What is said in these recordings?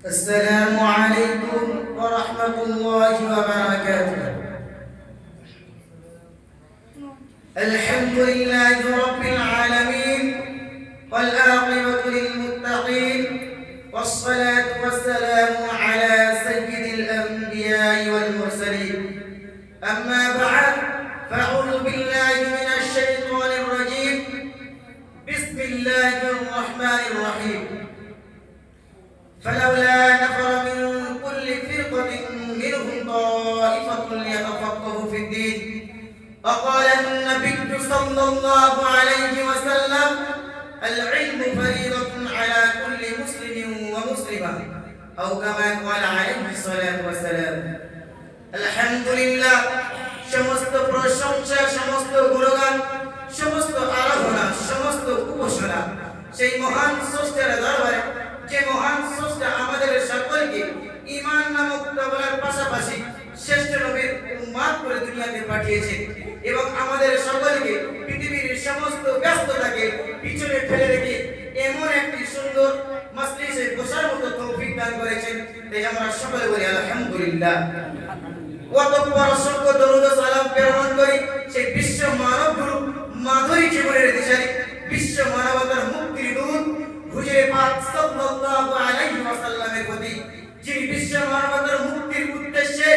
السلام عليكم ورحمة الله وبركاته. الحمد لله رب العالمين والعاقبة للمتقين والصلاة والسلام على سيد الأنبياء والمرسلين. أما بعد فأعوذ بالله من الشيطان الرجيم. بسم الله الرحمن الرحيم. فلولا نفر من كل فرقة منهم طائفة ليتفقهوا في الدين. وقال النبي صلى الله عليه وسلم: العلم فريضة على كل مسلم ومسلمة، أو كما قال عليه الصلاة والسلام. الحمد لله, সমস্ত প্রশংসা, সমস্ত গুণগান, সমস্ত আরাধনা, সমস্ত উপাসনা সেই মহান স্রষ্টার দরবারে, যে মহান স্রষ্টা আমাদের সকলকে ঈমান নামক তাওরার পাশাপাশি শ্রেষ্ঠ নবীর উম্মত করে দুনিয়াতে পাঠিয়েছে এবং আমাদের সকলকে পৃথিবীর সমস্ত ব্যস্ততাকে পিছনে ফেলে রেখে এমন একটি সুন্দর মজলিসে বসার মতো তৌফিক দান করেছেন। তাই আমরা সকলে বলি আলহামদুলিল্লাহ। অতঃপর অসংখ্য দরুদ ও সালাম প্রেরণ করি সেই বিশ্ব মানব গুরু, মাধুরী জীবনের দিশারি, বিশ্ব মানবতার মুক্তির দূত হুজুরে পাক সাল্লাল্লাহু আলাইহি ওয়াসাল্লামের প্রতি, যিনি বিশ্ব মানবতার মুক্তির উদ্দেশ্যে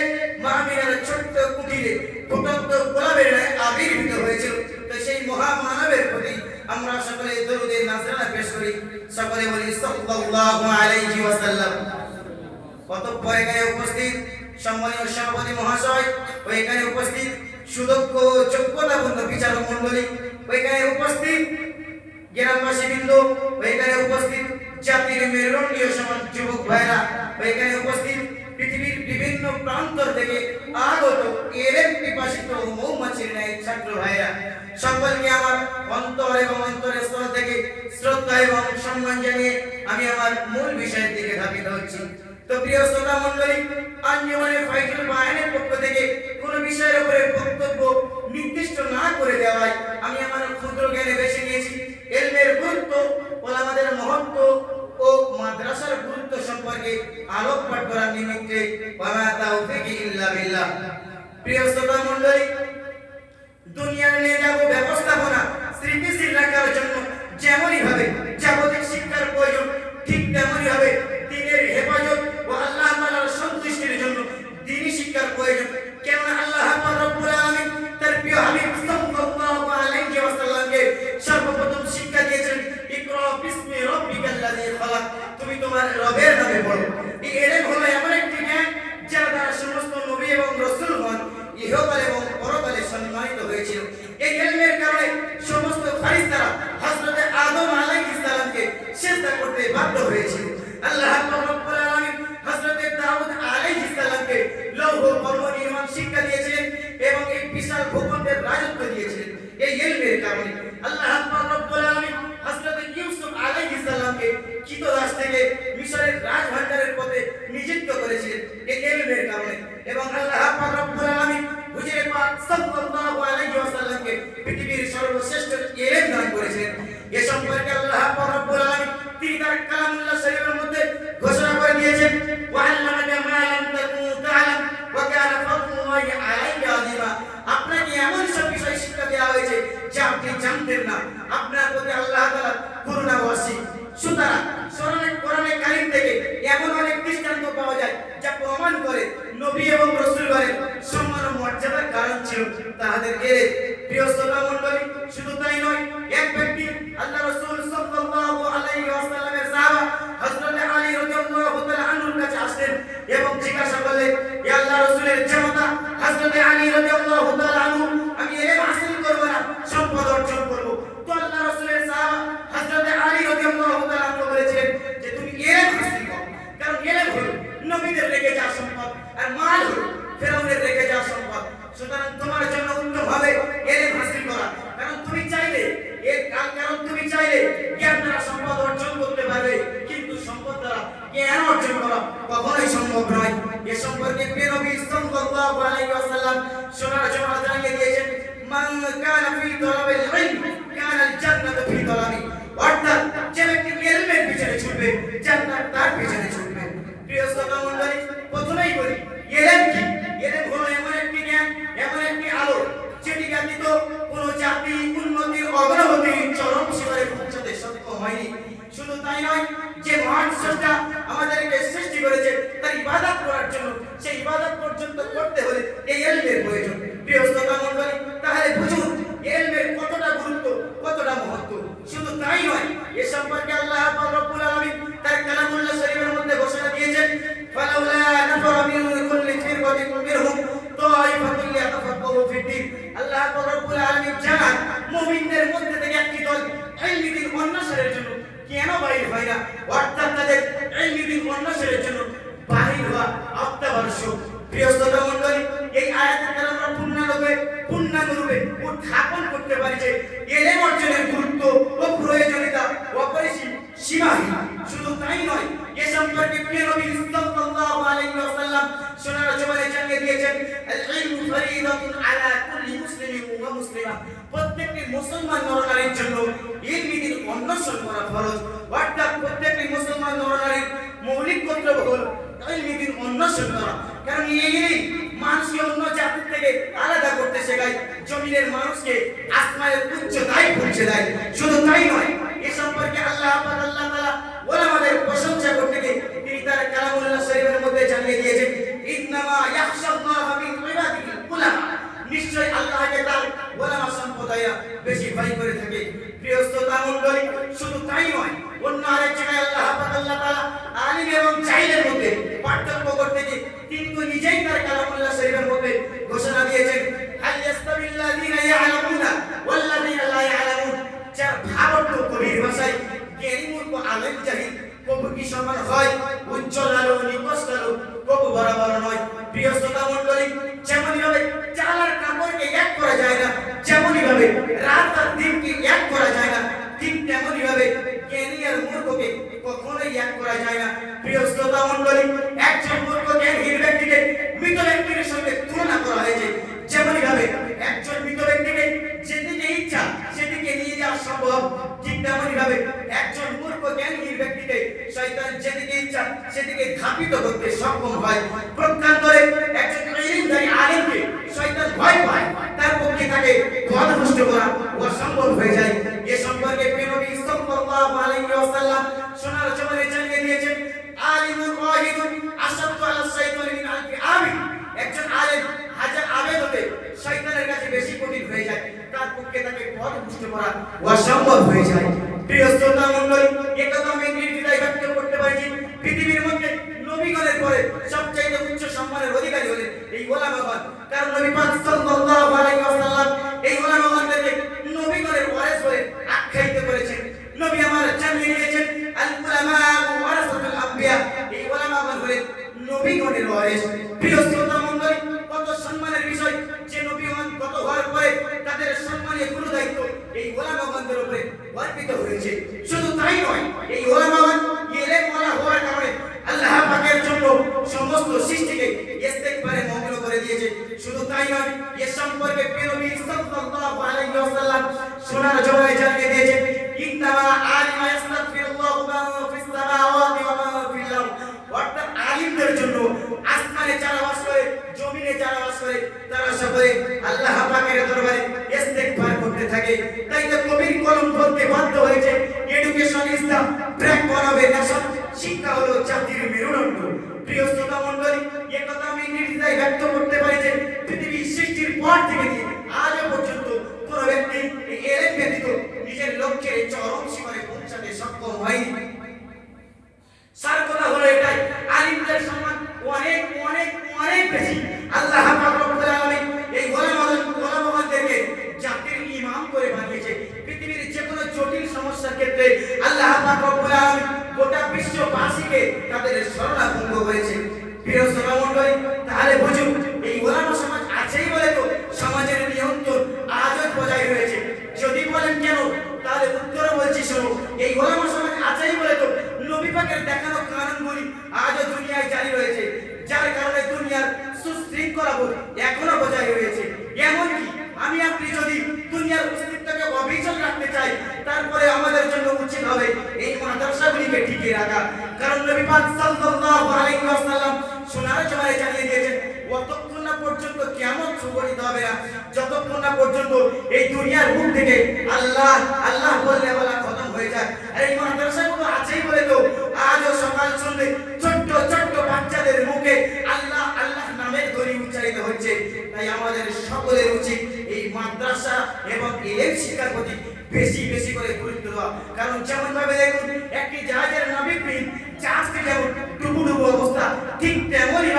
মাহমিনার ছোট্ট কুটিরে ফুটন্ত গোলাপের ন্যায় আবির্ভূত হয়েছিল। তো সেই মহামানবের প্রতি আমরা সকলে দরুদে নাজরানা পেশ করি, সকলে বলি সাল্লাল্লাহু আলাইহি ওয়াসাল্লাম। অতঃপর এখানে উপস্থিত সম্মানীয় সভাপতি মহাশয়, ওইখানে উপস্থিত সুদক্ষ যোগ্যতাপূর্ণ বিচারক মণ্ডলী, ওইখানে উপস্থিত গ্রামবাসী বৃন্দ, ওইখানে উপস্থিত জাতির মেরুদণ্ডীয় সমাজ যুবক ভাইরা, ওইখানে উপস্থিত পৃথিবীর বিভিন্ন প্রান্ত থেকে আগত এলেম পিপাসিত মৌমাছির ন্যায় ছাত্র ভাইরা, সকলকে আমার অন্তর এবং অন্তরের স্তর থেকে শ্রদ্ধা এবং সম্মান জানিয়ে আমি আমার মূল বিষয়ের দিকে ধাবিত হচ্ছি। তো প্রিয় শ্রোতা মণ্ডলী, আঞ্জুমানে ফাইজুল বায়ানের পক্ষ থেকে কোন বিষয়ের উপরে বক্তব্য নির্দিষ্ট না করে দেওয়ায় আমি আমার ক্ষুদ্র জ্ঞানে বেছে নিয়েছি ইলমের গুরুত্ব, ওলামাদের মহত্ব ও মাদ্রাসার গুরুত্ব সম্পর্কে আলোকপাত করার নিমিত্তে। ওয়া মা তাওফীকি ইল্লা বিল্লাহ। প্রিয় শ্রোতা মণ্ডলী, দুনিয়ার নিয়ে যাব ব্যবস্থাপনা স্থিতিশীল রাখার জন্য যেমনই ভাবে জাগতিক শিক্ষার প্রয়োজন, ঠিক তেমনই ভাবে দ্বীনের হেফাজত ও আল্লাহ তাআলার সন্তুষ্টির জন্য দ্বীনি শিক্ষার প্রয়োজন। কেননা আল্লাহ পাক রব্বুল আলামিন তার প্রিয় হাবিব সাল্লাল্লাহু আলাইহি ওয়াসাল্লামকে সর্বপ্রথম শিক্ষা দিয়েছেন, ইকরা বিসমি রাব্বিকাল্লাযী খালাক, তুমি তোমার রবের নামে পড়ো। এই ইলম হলো এমন একটি জ্ঞান যার দ্বারা সমস্ত নবী এবং রাসূলগণ ইহকালে এবং পরকালে সম্মানিত হয়েছিল। এই ইলমের কারণে সমস্ত ফেরেশতারা হযরত আদম আলাইহিস সালামকে সিজদা করতে বাধ্য হয়েছিল। আল্লাহ পাক রব্বুল আলামিন হযরত দাউদ আলাইহিস সালামকে লৌহ কর্ম নির্মাণ শিক্ষা দিয়েছিলেন এবং এই বিশাল ভূখণ্ডের রাজত্ব দিয়েছিলেন। এই ইলমের কারণে আল্লাহ পাক রব্বুল আলামিন হযরত ইউসুফ আলাইহিস সালামকে কৃতদাস থেকে মিশরের রাজভাণ্ডারের পথে নিযুক্ত করেছিলেন এই ইলমের কারণে। এবং আল্লাহ পাক রব্বুল আলামিন হুজুরে পাক সাল্লাল্লাহু আলাইহি ওয়াসাল্লামকে পৃথিবীর সর্বশ্রেষ্ঠ ইলম দান করেছিলেন। এ সম্পর্কে আল্লাহ পাক রব্বুল আলামিন তিনি তার কালামুল্লাহ শরীফের মধ্যে ঘোষণা করে দিয়েছেন, ওয়া আল্লামাকা মা লাম তাকুনু তা'লাম ওয়া কানা ফাদলুল্লাহি আলাইকা আযীমা। আপনাকে এমন সব বিষয় শিক্ষা দেওয়া হয়েছে যা আপনি জানতেন না। আপনার প্রতি আল্লাহ তাআলা করুণা ওয়াসি। সুতরাং কোরআনে কারীম থেকে এমন অনেক দৃষ্টান্ত পাওয়া যায় যা প্রমাণ করে নবী এবং রাসূলগণের সম্মান ও মর্যাদার কারণ ছিল তাদের এলেম। প্রিয় শ্রোতা মণ্ডলী, শুধু তাই নয়, এক ব্যক্তি আল্লাহ রাসূল সাল্লাল্লাহু আলাইহি ওয়াসাল্লামের সাহাবা হযরত আলী রাদিয়াল্লাহু তাআলা আনহুর কাছে আসলেন এবং জিজ্ঞাসা করলেন, হে আল্লাহর রাসূলের জামাতা হযরত আলী রাদিয়াল্লাহু তাআলা আনহু, আমি ইলম হাসিল করব না সম্পদ অর্জন করব। তো আল্লাহ রাসূলের সাহাবা হযরত আলী রাদিয়াল্লাহু তাআলা আনহু বলেছিলেন যে তুমি ইলম হাসিল করো, কারণ ইলম হলো নবীদের রেখে যাওয়া সম্পদ আর মাল হলো ফেরাউনের রেখে যাওয়া সম্পদ। সুতরাং তোমার জন্য উত্তম হবে ইলম হাসিল করা, কারণ তুমি চাইলে জ্ঞান দ্বারা সম্পদ অর্জন করতে পারবে, কিন্তু সম্পদ দ্বারা জ্ঞান অর্জন করা কখনোই সম্ভব নয়। এ সম্পর্কে প্রিয় নবী সাল্লাল্লাহু আলাইহি ওয়াসাল্লাম শোনার জন্য জানিয়ে দিয়েছেন, মান কানা ফি তালাবিল ইলম কানাল জান্নাতু ফি তালাবি। অর্থাৎ যে ব্যক্তি ইলমের পিছনে ছুটবে, জান্নাত তার পিছনে ছুটবে। ব্যতীত কোন জাতি উন্নতির অগ্রগতির চরম শিখরে পৌঁছাতে সক্ষম হয়নি। শুধু তাই নয়, যে মহান স্রষ্টা আমাদেরকে সৃষ্টি করেছে তার ইবাদত করার জন্য সেই ইবাদত পর্যন্ত করতে হলে এই ইলমের প্রয়োজন। প্রিয় শ্রোতা মণ্ডলী, তাহলে বুঝুন ইলমের কতটা গুরুত্ব, কতটা মহত্ব। শুধু তাই নয়, এ সম্পর্কে আল্লাহ পাক রব্বুল আলামিন তার কালামুল্লাহ শরীফের মধ্যে ঘোষণা দিয়েছেন, ফালাউলা নাফারা মিন কুল্লি ফিরকাতিন মিনহুম তাইফাতুন লিয়াতাফাক্কাহু ফিদ্দীন। আল্লাহ পাক রব্বুল আলামিন জানান মুমিনদের মধ্যে থেকে একটি দল ইলমি দ্বীন অন্বেষণের জন্য কেন বাইর হয় না, অর্থাৎ তাদের ইলমি দ্বীন অন্বেষণের জন্য বাহির হওয়া অত্যাবশ্যক। প্রিয় শ্রোতা মণ্ডলী, এই আয়াতের দ্বারা আমরা পূর্ণাঙ্গরূপে উত্থাপন করতে পারি যে ইলম অর্জনের গুরুত্ব ও প্রয়োজনীয়তা অপরিসীম, সীমাহীন। শুধু তাই নয়, এ সম্পর্কে প্রিয় নবী সাল্লাল্লাহু আলাইহি ওয়াসাল্লাম সোনার জবানে জানিয়ে দিয়েছেন, আল ইলমু ফরিদাতুন আলা কুল্লি মুসলিমিন ওয়া মুসলিমা। প্রত্যেকটি মুসলমান নরনারীর জন্য ইলমি দ্বীন অন্বেষণ করা ফরজ। অর্থাৎ প্রত্যেকটি মুসলমান নরনারীর মৌলিক কর্তব্য হলো ইলমি দ্বীন অন্বেষণ করা। কারণ এই ইলম মানুষকে অন্য জাতি থেকে আলাদা করতে শেখায়, জমিনের মানুষকে আসমানের উচ্চতায় পৌঁছে দেয়। শুধু তাই নয়, এ সম্পর্কে আল্লাহ তাআলা ওলামাদের প্রশংসা করতে গিয়ে তিনি তার কালামুল্লাহ শরীফের মধ্যে জানিয়ে দিয়েছেন, ইন্নামা ইয়াখশাল্লাহা মিন ইবাদিহিল উলামা। নিশ্চয় আল্লাহকে তার ওলামা সম্প্রদায় বেশি ভয় করে থাকে। প্রিয় শ্রোতা মণ্ডলী, শুধু তাই নয়, অন্য আরেক জায়গায় আল্লাহ তাআলা আলিম এবং জাহিলের মধ্যে পার্থক্য করতে গিয়ে তিনি তো নিজেই তার কালামুল্লাহ শরীফের মধ্যে ঘোষণা দিয়েছেন, হাল ইয়াস্তাবিল্লাযীনা ইয়ালামুনা ওয়াল্লাযীনা লা ইয়ালামুন। যার ভাবার্থ কবির ভাষায় জ্ঞানী মূর্খ আলেম জাহিল কবু কি সমান হয়? উজ্জ্বল আলো নিকষ্ট আলো কবু বরাবর নয়। প্রিয় শ্রোতা মণ্ডলী, যেমনই ভাবে চাল আর কাপড়কে এক করা যায় না, যেমনই ভাবে রাত আর দিনকে এক করা যায় না, ঠিক তেমনই ভাবে জ্ঞানী আর মূর্খকে কখনোই এক করা যায় না। প্রিয় শ্রোতা মণ্ডলী, একজন মূর্খ জ্ঞানহীন ব্যক্তিকে মৃত ব্যক্তির সঙ্গে তুলনা করা হয়েছে। যেমনই ভাবে একজন মৃত ব্যক্তিকে যেদিকে ইচ্ছা সেদিকে নিয়ে যাওয়া সম্ভব, ঠিক তেমনই ভাবে একজন মূর্খ জ্ঞানহীন ব্যক্তিকে শয়তান যেদিকে ইচ্ছা সেদিকে ধাপিত করতে সক্ষম হয়। প্রত্যন্তরে একজন ইলমধারী আলেমকে শয়তান ভয় পায়, তার পক্ষে তাকে পথভ্রষ্ট করা অসম্ভব হয়ে যায়। এ সম্পর্কে প্রিয় নবী সাল্লাল্লাহু আলাইহি ওয়াসাল্লাম সোনার জবানে জানিয়ে দিয়েছেন, আলিমুন ওয়াহিদুন আশাদ্দু আলা শাইতানি মিন আলফি আবিদ। একজন আলেম হাজার আবেদ হতে শয়তানের কাছে বেশি কঠিন হয়ে যায়, তার পক্ষে তাকে পথভ্রষ্ট করা অসম্ভব হয়ে যায়। প্রিয় শ্রোতা মণ্ডলী, একথা আমি নির্দ্বিধায় ব্যক্ত করতে পারি যে পৃথিবীর মধ্যে নবীগণের পরে সবচেয়ে উচ্চ সম্মানের অধিকারী হলেন এই ওলামাগণ। কারণ নবী পাক সাল্লাল্লাহু আলাইহি ওয়াসাল্লাম এই ওলামাগণদেরকে নবীগণের ওয়ারিস বলে আখ্যায়িত করেছেন। নবী আমার জানিয়ে দিয়েছেন, আল উলামা ওয়ারাসাতুল আম্বিয়া। এই ওলামাগণ হলেন নবীগণের ওয়ারিস। প্রিয় শ্রোতা মণ্ডলী, কত সম্মানের বিষয় যে নবীগণ গত হওয়ার পরে তাদের সম্মানীয় গুরু দায়িত্ব এই ওলামাগণদের উপরে অর্পিত হয়েছে। শুধু তাই নয়, এই ওলামাগণ ইলম ওয়ালা হওয়ার কারণে আল্লাহ পাকের জন্য সমস্ত সৃষ্টিকে ইস্তেগফারে মগ্ন করে দিয়েছে। শুধু তাই নয়, এ সম্পর্কে প্রিয় নবী সাল্লাল্লাহু আলাইহি ওয়াসাল্লাম সোনার জবানে জানিয়ে দিয়েছেন, ইন্নামা আলিমা ইস্তাগফিরুল্লাহু মা ফিস সামাওয়াতি ওয়া মা ফিল আরদ। অর্থাৎ আলিমদের জন্য আসমানে যারা বাস করে, জমিনে যারা বাস করে, তারা সকলে আল্লাহ পাকের দরবারে ইস্তেগফার করতে থাকে। তাই তো কবির কলম বলতে বাধ্য হয়েছে, education is the backbone of a nation. শিক্ষা হলো জাতির মেরুদণ্ড। প্রিয় শ্রোতা মণ্ডলী, এ কথা আমি নির্দ্বিধায় ব্যক্ত করতে পারি যে পৃথিবীর সৃষ্টির পর থেকে নিয়ে আজও পর্যন্ত কোনো ব্যক্তি এই ইলম ব্যতীত নিজের লক্ষ্যের চরম সীমায় পৌঁছাতে সক্ষম হয়নি। সার কথা হলো এটাই, আলিমদের সম্মান অনেক অনেক অনেক বেশি। আল্লাহ পাক রব্বুল আলামিন এই ওলামাগণদেরকে জাতির ইমাম করে বানিয়েছে। পৃথিবীর যে কোনো জটিল সমস্যার ক্ষেত্রে আল্লাহ পাক রব্বুল আলামিন গোটা বিশ্ববাসীকে তাদের শরণাপন্ন করেছে। প্রিয় শ্রোতা মণ্ডলী, তাহলে বুঝুন এই ওলামা সমাজ আছেই বলে তো সমাজের নিয়ন্ত্রণ আজও বজায় রয়েছে। যদি বলেন কেন, তাহলে উত্তর বলছি শুনুন, এই ওলামা সমাজ আছেই বলে তো নবী পাকের দেখানো কানুনগুলি আজও দুনিয়ায় জারি রয়েছে, যার কারণে দুনিয়ার সুশৃঙ্খলাবোধ এখনো বজায় রয়েছে। এমনকি আমি আপনি যদি দুনিয়ার অস্তিত্বকে অবিচল রাখতে চাই, তারপরে আমাদের জন্য উচিত হবে এই মাদ্রাসাগুলিকে টিকিয়ে রাখা। কারণ নবী পাক সাল্লাল্লাহু আলাইহি ওয়াসাল্লাম সোনার জমায় জানিয়ে দিয়েছেন, যতক্ষণ না পর্যন্ত কিয়ামত সংঘটিত হবে না, যতক্ষণ না পর্যন্ত এই দুনিয়ার বুক থেকে আল্লাহ আল্লাহ বললে বলা খতম হয়ে যায়। আর এই মাদ্রাসাগুলো আছেই বলে তো আজও সকাল সন্ধ্যে ছোট্ট ছোট্ট বাচ্চাদের মুখে আল্লাহ আল্লাহ নামের ধ্বনি উচ্চারিত হচ্ছে। তাই আমাদের সকলের উচিত এই মাদ্রাসা এবং ইলম শিক্ষার প্রতি বেশি বেশি করে গুরুত্ব দেওয়া। কারণ যেমন ভাবে দেখুন একটি জাহাজের নাবিকবিহীন জাহাজটি যেমন ডুবু ডুবু অবস্থা, ঠিক তেমনই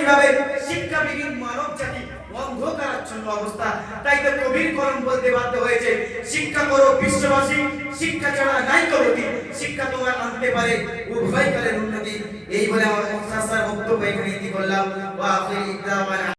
ভাবে শিক্ষাবিহীন মানব জাতি অন্ধকারাচ্ছন্ন অবস্থা। তাই তো কবির কলম বলতে বাধ্য হয়েছে, শিক্ষা করো বিশ্ববাসী, শিক্ষা ছাড়া নাই গতি, শিক্ষা তোমার আনতে পারে উভয় কালের উন্নতি। এই বলে আমার মুখতাসার বক্তব্য এখানে করলাম। ওয়া আখিরি দাওয়ানা।